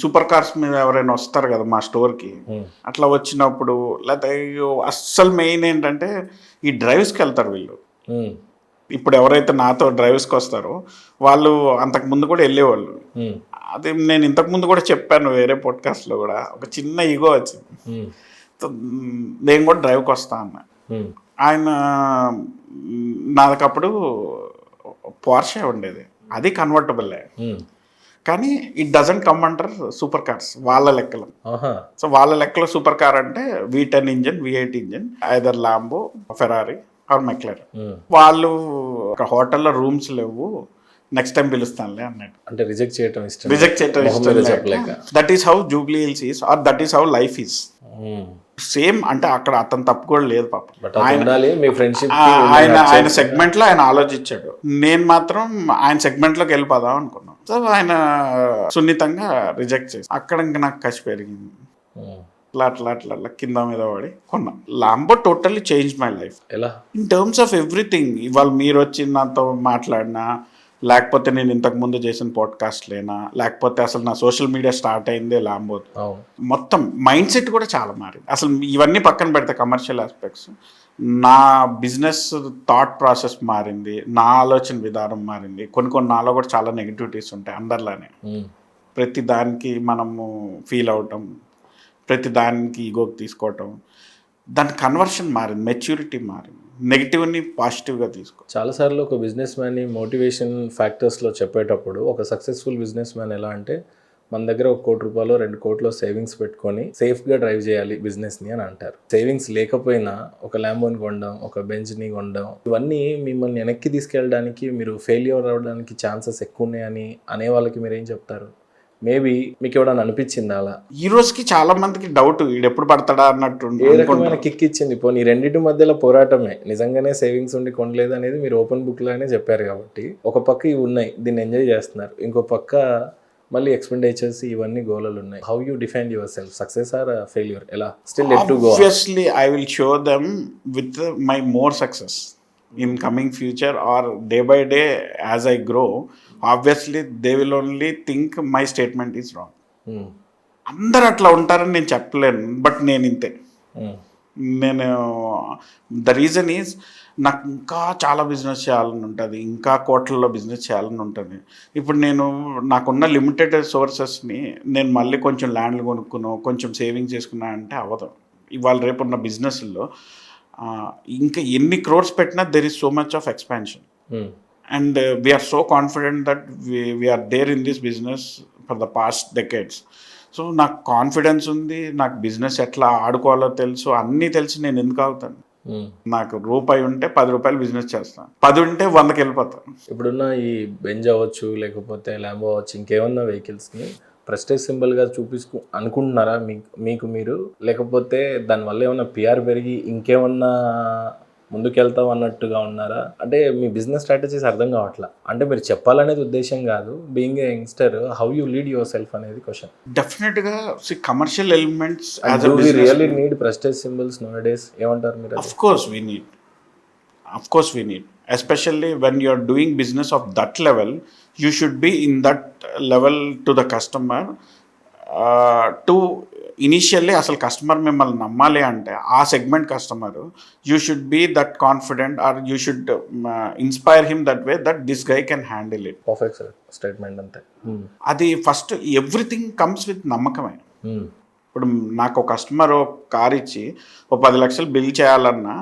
Super cars మీద ఎవరైనా వస్తారు కదా మా స్టోర్కి, అట్లా వచ్చినప్పుడు లేకపోతే అస్సలు మెయిన్ ఏంటంటే ఈ డ్రైవ్స్కి వెళ్తారు వీళ్ళు. ఇప్పుడు ఎవరైతే నాతో డ్రైవ్స్కి వస్తారో వాళ్ళు అంతకు ముందు కూడా వెళ్ళేవాళ్ళు. అది నేను ఇంతకు ముందు కూడా చెప్పాను వేరే పాడ్కాస్ట్లో కూడా, ఒక చిన్న ఈగో వచ్చింది. నేను కూడా డ్రైవ్కి వస్తా అన్న. ఆయన నాకప్పుడు పోర్షే ఉండేది, అది కన్వర్టబుల్లే, కానీ it doesn't come under super cars వాళ్ళ లెక్కలో. సో వాళ్ళ లెక్కలో సూపర్ కార్ అంటే V10 engine, V8 engine, either Lambo, Ferrari or McLaren. వాళ్ళు ఒక హోటల్లో రూమ్స్ లేవు, నెక్స్ట్ టైం పిలుస్తానులే అన్నట్టు. అంటే రిజెక్ట్ చేయడం ఇష్టం. That is how Jubilee Hills is, or that is how life is. Same అంటే అక్కడ అతను తప్పు కూడా లేదు పాప. ఆయన సెగ్మెంట్ లో ఆయన ఆలోచించాడు, నేను మాత్రం ఆయన సెగ్మెంట్ లోకి వెళ్ళిపోదాం అనుకున్నాను. సో ఆయన సున్నితంగా రిజెక్ట్ చేసి అక్కడ ఇంకా నాకు కసి పెరిగింది. అట్లా కింద మీద పడి కొన్నా. Lambo totally change my life in terms of everything. ఇవాళ మీరు వచ్చి నాతో మాట్లాడినా, లేకపోతే నేను ఇంతకు ముందు చేసిన పాడ్కాస్ట్లేనా, లేకపోతే అసలు నా సోషల్ మీడియా స్టార్ట్ అయిందే లాంబో. మొత్తం మైండ్ సెట్ కూడా చాలా మారింది. అసలు ఇవన్నీ పక్కన పెడితే కమర్షియల్ ఆస్పెక్ట్స్, నా బిజినెస్ థాట్ ప్రాసెస్ మారింది, నా ఆలోచన విధానం మారింది. కొన్ని నాలో కూడా చాలా నెగిటివిటీస్ ఉంటాయి అందరిలానే. ప్రతి దానికి మనము ఫీల్ అవటం, ప్రతి దానికి ఈగోకి తీసుకోవటం, దాని కన్వర్షన్ మారింది, మెచ్యూరిటీ మారింది, నెగిటివ్ని పాజిటివ్గా తీసుకో. చాలాసార్లు ఒక బిజినెస్ మ్యాన్ని మోటివేషన్ ఫ్యాక్టర్స్లో చెప్పేటప్పుడు, ఒక సక్సెస్ఫుల్ బిజినెస్ మ్యాన్ ఎలా అంటే మన దగ్గర 1 కోటి రూపాయలు 2 కోట్లు సేవింగ్స్ పెట్టుకొని సేఫ్గా డ్రైవ్ చేయాలి బిజినెస్ని అని అంటారు. సేవింగ్స్ లేకపోయినా ఒక ల్యాంబోని కొనడం, ఒక బెంజ్ని కొనడం, ఇవన్నీ మిమ్మల్ని వెనక్కి తీసుకెళ్ళడానికి, మీరు ఫెయిల్యూర్ అవ్వడానికి ఛాన్సెస్ ఎక్కువ ఉన్నాయని అనే వాళ్ళకి మీరు ఏం చెప్తారు? మేబీ మీకు ఎవడన్నా అనిపించింది అలా? ఈ రోజుకి చాలా మందికి డౌట్, వీడు ఎప్పుడు పడతాడా అన్నట్టు. ఏ రకమైన కిక్ ఇచ్చింది? పోనీ రెండింటి మధ్యలో పోరాటమే, నిజంగానే సేవింగ్స్ ఉండి కొనలేదు అనేది మీరు ఓపెన్ బుక్ లానే చెప్పారు కాబట్టి, ఒక పక్క ఇవి ఉన్నాయి, దీన్ని ఎంజాయ్ చేస్తున్నారు, ఇంకో పక్క మళ్ళీ ఎక్స్పెండిచర్స్ ఇవన్నీ గోలలు ఉన్నాయి. How you define your self, success or failure? ఎలా still let to go? Obviously I will show them with my more success in coming future, or day by day as I grow. Obviously they will only think my statement is wrong. అందరు అట్లా ఉంటారని నేను చెప్పలేను, but నేను ఇంతే. నేను the reason is, నాకు ఇంకా చాలా బిజినెస్ చేయాలని ఉంటుంది, ఇంకా కోట్లలో బిజినెస్ చేయాలని ఉంటుంది. ఇప్పుడు నాకున్న లిమిటెడ్ సోర్సెస్ని నేను మళ్ళీ కొంచెం ల్యాండ్లు కొనుక్కున్నాను, కొంచెం సేవింగ్ చేసుకున్నా అంటే అవ్వదు. ఇవాళ రేపు ఉన్న బిజినెస్లో ఇంకా ఎన్ని క్రోర్స్ పెట్టినా there is so much of expansion. And we're so confident that we're there in this business for the past decades. So నాకు కాన్ఫిడెన్స్ ఉంది, నాకు బిజినెస్ ఎట్లా ఆడుకోవాలో తెలుసు, అన్నీ తెలిసి నేను ఎందుకు అవుతాను? నాకు రూపాయి ఉంటే 10 రూపాయలు బిజినెస్ చేస్తాను, 10 ఉంటే 100కి వెళ్ళిపోతాను. ఇప్పుడున్న ఈ బెంజ్ అవ్వచ్చు, లేకపోతే ల్యాంబో అవ్వచ్చు, ఇంకేమన్నా వెహికల్స్ని ప్రెస్టేజ్ సింబల్గా అనుకుంటున్నారా మీకు మీరు? లేకపోతే దానివల్ల ఏమన్నా పిఆర్ పెరిగి ఇంకేమన్నా ముందుకెళ్తాం అన్నట్టుగా ఉన్నారా? అంటే మీ బిజినెస్ స్ట్రాటజీస్ అర్థం కావట్లా. అంటే మీరు చెప్పాలనేది ఉద్దేశం కాదు, being a youngster how you lead your self అనేది క్వశ్చన్. డెఫినెట్గా commercial elements really need prestige symbols now days, ఏమంటారు మీరు? Of course we need, especially when you are doing business of that level, you should be in that level to the customer. To initially అసలు customer మిమ్మల్ని నమ్మాలి అంటే ఆ segment customer, you should be that confident, or you should inspire him that way that this guy can handle it. Perfect statement అంతే. అది first everything comes with నమ్మకమే. ఇప్పుడు నాకు ఒక కస్టమర్ కార్ ఇచ్చి 10 లక్షలు బిల్ చేయాలన్నా,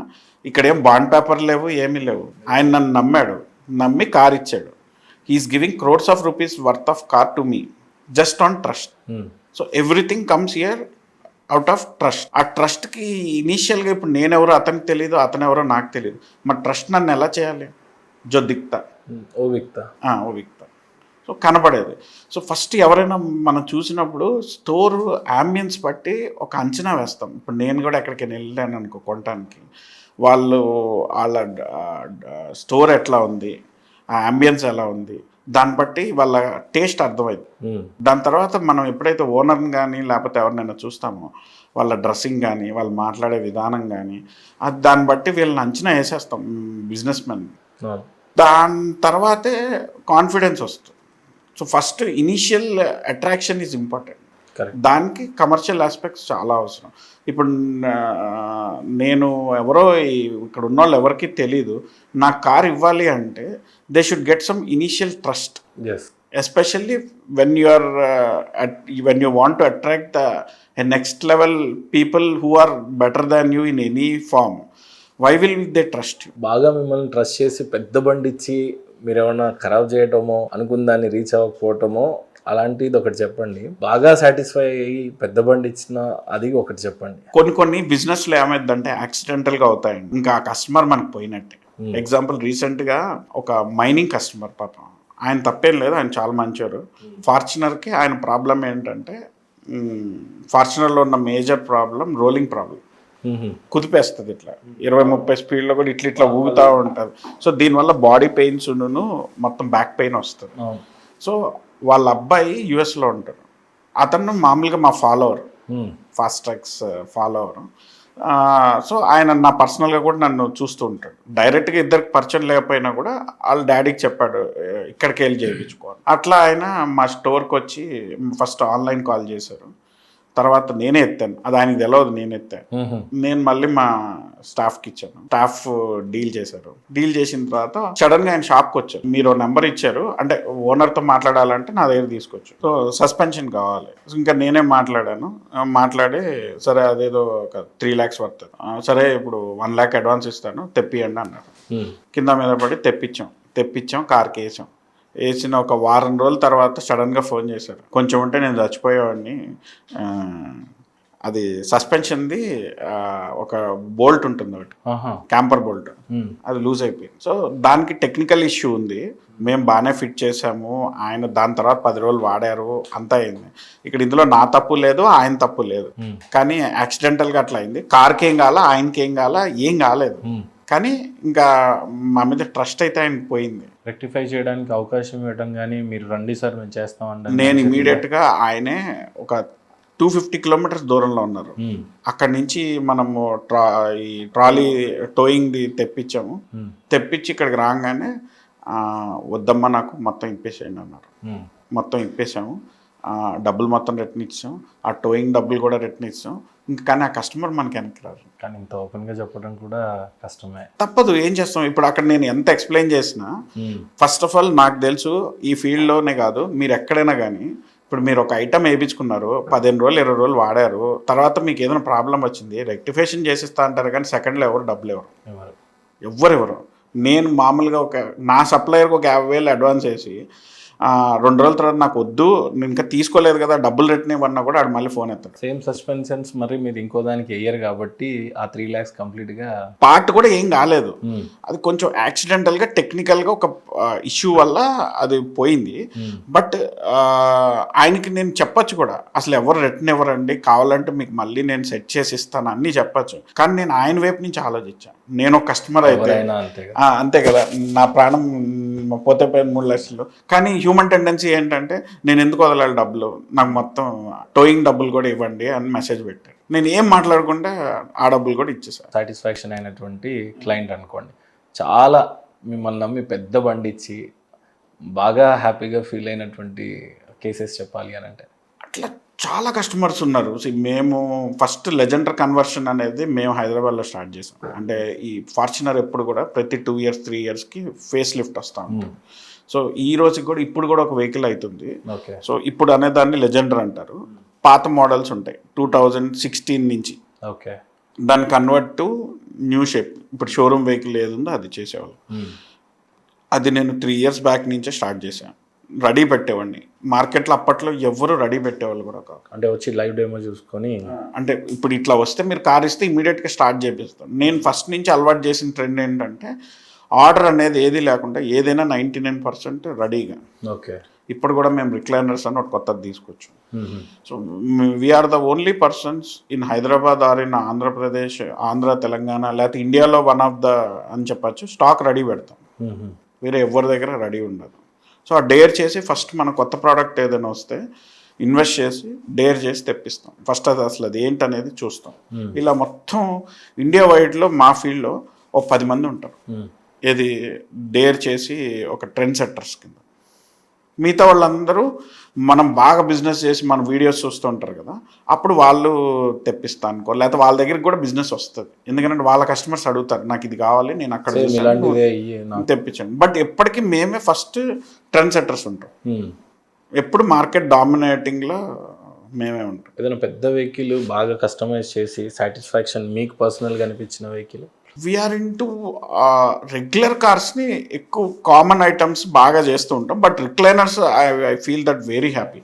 ఇక్కడేం బాండ్ పేపర్ లేవు, ఏమీ లేవు. ఆయన నన్ను నమ్మి కార్ ఇచ్చాడు. He's giving crores of rupees worth of car to me just on trust. So everything comes here out of trust. ఆ ట్రస్ట్కి ఇనీషియల్గా ఇప్పుడు నేనెవరో అతనికి తెలియదు, అతనెవరో నాకు తెలియదు, మరి ట్రస్ట్ నన్ను ఎలా చేయాలి? జో దిక్తా ఓ విక్తా. సో కనపడేది. సో ఫస్ట్ ఎవరైనా మనం చూసినప్పుడు స్టోర్ యాంబియన్స్ బట్టి ఒక అంచనా వేస్తాం. ఇప్పుడు నేను కూడా ఎక్కడికైనా వెళ్ళాను అనుకో కొనటానికి, వాళ్ళ స్టోర్ ఎట్లా ఉంది, ఆ యాంబియన్స్ ఎలా ఉంది, దాన్ని బట్టి వాళ్ళ టేస్ట్ అర్థమైంది. దాని తర్వాత మనం ఎప్పుడైతే ఓనర్ని కానీ లేకపోతే ఎవరినైనా చూస్తామో, వాళ్ళ డ్రెస్సింగ్ కానీ, వాళ్ళు మాట్లాడే విధానం కానీ, దాన్ని బట్టి వీళ్ళని అంచనా వేసేస్తాం బిజినెస్ మెన్. దాని తర్వాతే కాన్ఫిడెన్స్ వస్తుంది. So first initial attraction is important. Correct. దానికి కమర్షియల్ ఆస్పెక్ట్స్ చాలా అవసరం. ఇప్పుడు నేను ఎవరో ఇక్కడ ఉన్న వాళ్ళు ఎవరికి తెలీదు, నాకు కార్ ఇవ్వాలి అంటే they should get some initial trust, yes. especially when you are when you want to attract the next level people who are better than you in any form, why will they trust you? బాగా మిమ్మల్ని trust చేసి పెద్ద బండి ఇచ్చి మీరు ఏమన్నా ఖరాబ్ చేయటమో అనుకున్న దాన్ని రీచ్ అవ్వకపోవటమో అలాంటిది ఒకటి చెప్పండి. బాగా సాటిస్ఫై అయ్యి పెద్ద బండి ఇచ్చిన అది ఒకటి చెప్పండి. కొన్ని బిజినెస్లో ఏమైందంటే యాక్సిడెంటల్గా అవుతాయండి, ఇంకా ఆ కస్టమర్ మనకు పోయినట్టే. ఎగ్జాంపుల్ రీసెంట్గా ఒక మైనింగ్ కస్టమర్, పాపం ఆయన తప్పేం లేదు, ఆయన చాలా మంచివారు. ఫార్చునర్కి ఆయన ప్రాబ్లం ఏంటంటే ఫార్చునర్లో ఉన్న మేజర్ ప్రాబ్లం రోలింగ్ ప్రాబ్లం, కుదిపేస్తుంది ఇట్లా 20-30 స్పీడ్లో కూడా ఇట్లా ఊగుతూ ఉంటుంది. సో దీనివల్ల బాడీ పెయిన్స్ మొత్తం బ్యాక్ పెయిన్ వస్తుంది. సో వాళ్ళ అబ్బాయి యుఎస్లో ఉంటాడు, అతను మామూలుగా మా follower, fast tracks follower. So ఆయన నా పర్సనల్గా కూడా నన్ను చూస్తూ ఉంటాడు. డైరెక్ట్గా ఇద్దరికి పరిచయం లేకపోయినా కూడా వాళ్ళ డాడీకి చెప్పాడు ఇక్కడికి వెళ్ళి చేయించుకోవాలి. అట్లా ఆయన మా స్టోర్కి వచ్చి ఫస్ట్ ఆన్లైన్ కాల్ చేశారు, తర్వాత నేనే ఎత్తాను, అది ఆయనకి తెలియదు నేను ఎత్తాను. నేను మళ్ళీ మా స్టాఫ్కి ఇచ్చాను, స్టాఫ్ డీల్ చేశారు. డీల్ చేసిన తర్వాత సడన్గా ఆయన షాప్కి వచ్చారు, మీరు నెంబర్ ఇచ్చారు అంటే ఓనర్తో మాట్లాడాలంటే నా దగ్గర తీసుకొచ్చు. సో సస్పెన్షన్ కావాలి, ఇంకా నేనే మాట్లాడాను. మాట్లాడి సరే అదేదో ఒక 3 lakhs పడుతుంది, సరే ఇప్పుడు 1 lakh అడ్వాన్స్ ఇస్తాను తెప్పియండి అన్నారు. కింద మీద పడి తెప్పించాం కార్కి వేసిన ఒక వారం రోజుల తర్వాత సడన్గా ఫోన్ చేశారు, కొంచెం ఉంటే నేను చచ్చిపోయేవాడిని, అది సస్పెన్షన్ది ఒక బోల్ట్ ఉంటుంది ఒకటి, క్యాంపర్ బోల్ట్, అది లూజ్ అయిపోయింది. సో దానికి టెక్నికల్ ఇష్యూ ఉంది, మేము బాగానే ఫిట్ చేసాము, ఆయన దాని తర్వాత 10 రోజులు వాడారు, అంతా అయింది. ఇక్కడ ఇందులో నా తప్పు లేదు, ఆయన తప్పు లేదు, కానీ యాక్సిడెంటల్గా అట్లా అయింది. కార్కి ఏం కావాలా, ఆయనకి ఏం కాలేదు, కానీ ఇంకా మా మీద ట్రస్ట్ అయితే ఆయన పోయింది. రెక్టిఫై చేయడానికి అవకాశం ఇవ్వడం కానీ మీరు రండి సార్ మేము చేస్తామంటే నేను ఇమీడియట్గా ఆయనే ఒక 250 kilometers దూరంలో ఉన్నారు, అక్కడి నుంచి మనము ఈ ట్రాలీ టోయింగ్ది తెప్పించి ఇక్కడికి రాగానే వద్దమ్మా నాకు మొత్తం ఇప్పేసేయండి అన్నారు. మొత్తం ఇప్పేసాము, డబ్బులు మొత్తం రిటర్న్ ఇచ్చాం, ఆ టోయింగ్ డబ్బులు కూడా రిటర్న్ ఇచ్చాం. ఇంకా కానీ ఆ కస్టమర్ మనకి వెనక్కి రారు. కానీ ఇంత ఓపెన్గా చెప్పడం కూడా కష్టమే, తప్పదు, ఏం చేస్తాం. ఇప్పుడు అక్కడ నేను ఎంత ఎక్స్ప్లెయిన్ చేసినా, ఫస్ట్ ఆఫ్ ఆల్ నాకు తెలుసు ఈ ఫీల్డ్లోనే కాదు మీరు ఎక్కడైనా కానీ, ఇప్పుడు మీరు ఒక ఐటమ్ వేయించుకున్నారు, 15 రోజులు 20 రోజులు వాడారు, తర్వాత మీకు ఏదైనా ప్రాబ్లం వచ్చింది రెక్టిఫికేషన్ చేసిస్తా అంటారు, కానీ సెకండ్లో ఎవరు డబ్బులు ఎవరు. నేను మామూలుగా నా సప్లయర్కి ఒక 50,000 అడ్వాన్స్ వేసి 2 రోజుల తర్వాత నాకు వద్దు, నేను ఇంకా తీసుకోలేదు కదా డబ్బులు రిటర్న్ ఇవ్వన్నా కూడా ఆడు మళ్ళీ ఫోన్ ఎత్తాడు. సేమ్ సస్పెన్షన్స్ మరి మీరు ఇంకో దానికి వేయరు కాబట్టి ఆ 3 lakhs కంప్లీట్గా పార్ట్ కూడా ఏం కాలేదు, అది కొంచెం యాక్సిడెంటల్గా టెక్నికల్గా ఒక ఇష్యూ వల్ల అది పోయింది. బట్ ఆయనకి నేను చెప్పచ్చు కూడా, అసలు ఎవరు రిటర్న్ ఇవ్వరండి, కావాలంటే మీకు మళ్ళీ నేను సెట్ చేసి ఇస్తాను అన్నీ చెప్పచ్చు. కానీ నేను ఆయన వైపు నుంచి ఆలోచించాను, నేను ఒక కస్టమర్ అయితే అంతే కదా, నా ప్రాణం పోతే 3 లక్షలు. కానీ హ్యూమన్ టెండెన్సీ ఏంటంటే నేను ఎందుకు వదలాలి డబ్బులు, నాకు మొత్తం టోయింగ్ డబ్బులు కూడా ఇవ్వండి అని మెసేజ్ పెట్టాడు. నేను ఏం మాట్లాడకుండా ఆ డబ్బులు కూడా ఇచ్చేసాను. సాటిస్ఫాక్షన్ అయినటువంటి క్లయింట్ అనుకోండి, చాలా మిమ్మల్ని నమ్మి పెద్ద బండి ఇచ్చి బాగా హ్యాపీగా ఫీల్ అయినటువంటి కేసెస్ చెప్పాలి అని అంటే అట్లా చాలా కస్టమర్స్ ఉన్నారు. మేము ఫస్ట్ లెజెండర్ కన్వర్షన్ అనేది మేము హైదరాబాద్లో స్టార్ట్ చేసాం. అంటే ఈ ఫార్చునర్ ఎప్పుడు కూడా ప్రతి 2 years 3 yearsకి ఫేస్ లిఫ్ట్ వస్తూ ఉంటుంది. సో ఈ రోజుకి కూడా ఇప్పుడు కూడా ఒక వెహికల్ అవుతుంది. సో ఇప్పుడు అనేదాన్ని లెజెండర్ అంటారు. పాత మోడల్స్ ఉంటాయి 2016 నుంచి, దాన్ని కన్వర్ట్ టు న్యూ షేప్, ఇప్పుడు షోరూమ్ వెహికల్ ఏది ఉందో అది చేసేవాళ్ళు. అది నేను 3 years బ్యాక్ నుంచే స్టార్ట్ చేశాను. రెడీ పెట్టేవాడిని, మార్కెట్లో అప్పట్లో ఎవరు రెడీ పెట్టేవాళ్ళు కూడా కాదు. అంటే వచ్చి లైవ్ డెమో చూసుకొని, అంటే ఇప్పుడు ఇట్లా వస్తే మీరు కార్ ఇస్తే ఇమీడియట్గా స్టార్ట్ చేపిస్తాను. నేను ఫస్ట్ నుంచి అలవాటు చేసిన ట్రెండ్ ఏంటంటే ఆర్డర్ అనేది ఏది లేకుండా ఏదైనా 99% రెడీగా. ఇప్పుడు కూడా మేము రిక్లైనర్స్ అని ఒకటి కొత్తది తీసుకొచ్చు. So we're the only persons in Hyderabad or in Andhra Pradesh, Telangana, లేకపోతే ఇండియాలో వన్ ఆఫ్ ద అని చెప్పచ్చు, స్టాక్ రెడీ పెడతాం, వేరే ఎవరి దగ్గర రెడీ ఉండదు. సో ఆ డేర్ చేసి ఫస్ట్ మన కొత్త ప్రోడక్ట్ ఏదైనా వస్తే ఇన్వెస్ట్ చేసి డేర్ చేసి తెప్పిస్తాం. ఫస్ట్ అది అసలు అది ఏంటనేది చూస్తాం. ఇలా మొత్తం ఇండియా వైడ్లో మా ఫీల్డ్లో ఒక 10 మంది ఉంటారు, ఏది డేర్ చేసి ఒక ట్రెండ్ సెట్టర్స్ కింద. మిగతా వాళ్ళందరూ మనం బాగా బిజినెస్ చేసి మన వీడియోస్ చూస్తూ ఉంటారు కదా, అప్పుడు వాళ్ళు తెప్పిస్తా అనుకో, లేకపోతే వాళ్ళ దగ్గరికి కూడా బిజినెస్ వస్తుంది. ఎందుకంటే వాళ్ళ కస్టమర్స్ అడుగుతారు, నాకు ఇది కావాలి, నేను అక్కడ సేమ్ చూసాను, ఇలాంటిదే అయ్యి నాకు తెప్పించాను. బట్ ఎప్పటికీ మేమే ఫస్ట్ ట్రెండ్ సెట్టర్స్ ఉంటాం. Hmm. ఎప్పుడు మార్కెట్ డామినేటింగ్లో మేమే ఉంటాం. ఏదైనా పెద్ద వెహికల్ బాగా కస్టమైజ్ చేసి సాటిస్ఫాక్షన్ మీకు పర్సనల్గా అనిపించిన వెహికల్? వీఆర్ ఇంటూ రెగ్యులర్ కార్స్ని ఎక్కువ కామన్ ఐటమ్స్ బాగా చేస్తూ ఉంటాం. But recliners I feel that very happy.